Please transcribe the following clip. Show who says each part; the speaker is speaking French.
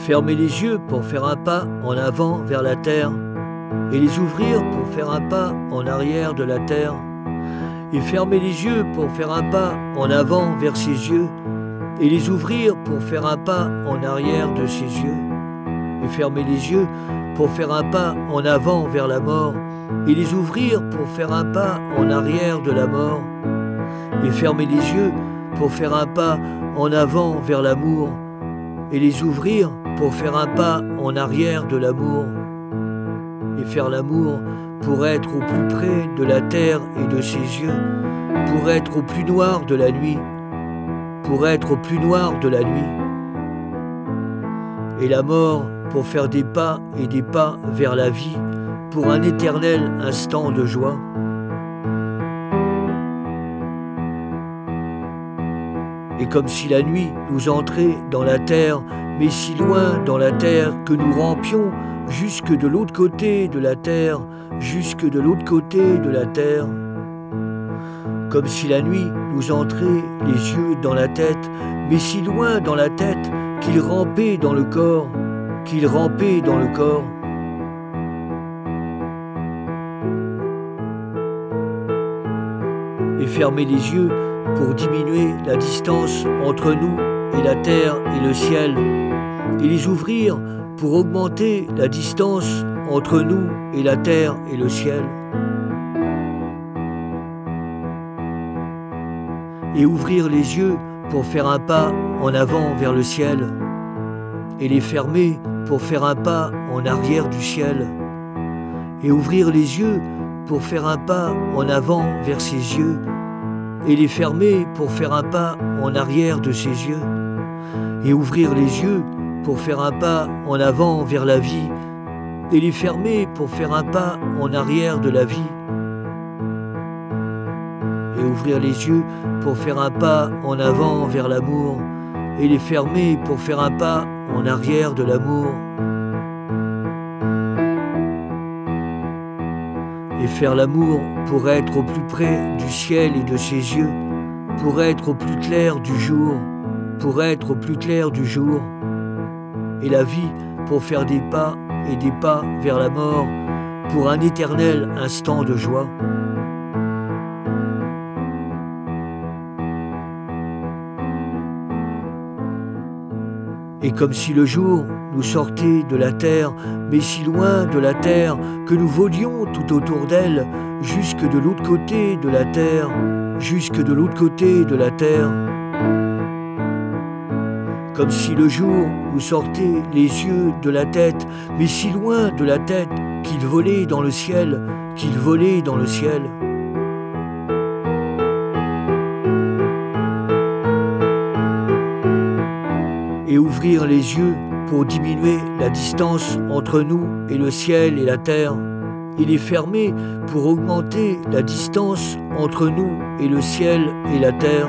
Speaker 1: fermer les yeux pour faire un pas en avant vers la terre, et les ouvrir pour faire un pas en arrière de la terre, et fermer les yeux pour faire un pas en avant vers ses yeux, et les ouvrir pour faire un pas en arrière de ses yeux, et fermer les yeux pour faire un pas en avant vers la mort, et les ouvrir pour faire un pas en arrière de la mort, et fermer les yeux pour faire un pas en avant vers l'amour, et les ouvrir pour faire un pas en arrière de l'amour, et faire l'amour pour être au plus près de la terre et de ses yeux, pour être au plus noir de la nuit, pour être au plus noir de la nuit, et la mort pour faire des pas et des pas vers la vie, pour un éternel instant de joie. Et comme si la nuit nous entrait dans la terre, mais si loin dans la terre que nous rampions jusque de l'autre côté de la terre, jusque de l'autre côté de la terre. Comme si la nuit nous entrait les yeux dans la tête, mais si loin dans la tête qu'il rampait dans le corps, qu'il rampait dans le corps. Et fermer les yeux pour diminuer la distance entre nous et la terre et le ciel, et les ouvrir pour augmenter la distance entre nous et la terre et le ciel, et ouvrir les yeux pour faire un pas en avant vers le ciel, et les fermer pour faire un pas en arrière du ciel, et ouvrir les yeux pour faire un pas en avant vers ses yeux, et les fermer pour faire un pas en arrière de ses yeux, et ouvrir les yeux pour faire un pas en avant vers la vie, et les fermer pour faire un pas en arrière de la vie, et ouvrir les yeux pour faire un pas en avant vers l'amour, et les fermer pour faire un pas en arrière de l'amour, et faire l'amour pour être au plus près du ciel et de ses yeux, pour être au plus clair du jour, pour être au plus clair du jour, et la vie pour faire des pas et des pas vers la mort, pour un éternel instant de joie. Et comme si le jour nous sortait de la terre, mais si loin de la terre que nous volions tout autour d'elle, jusque de l'autre côté de la terre, jusque de l'autre côté de la terre. Comme si le jour nous sortait les yeux de la tête, mais si loin de la tête qu'il volait dans le ciel, qu'il volait dans le ciel. Et ouvrir les yeux pour diminuer la distance entre nous et le ciel et la terre, et les fermer pour augmenter la distance entre nous et le ciel et la terre.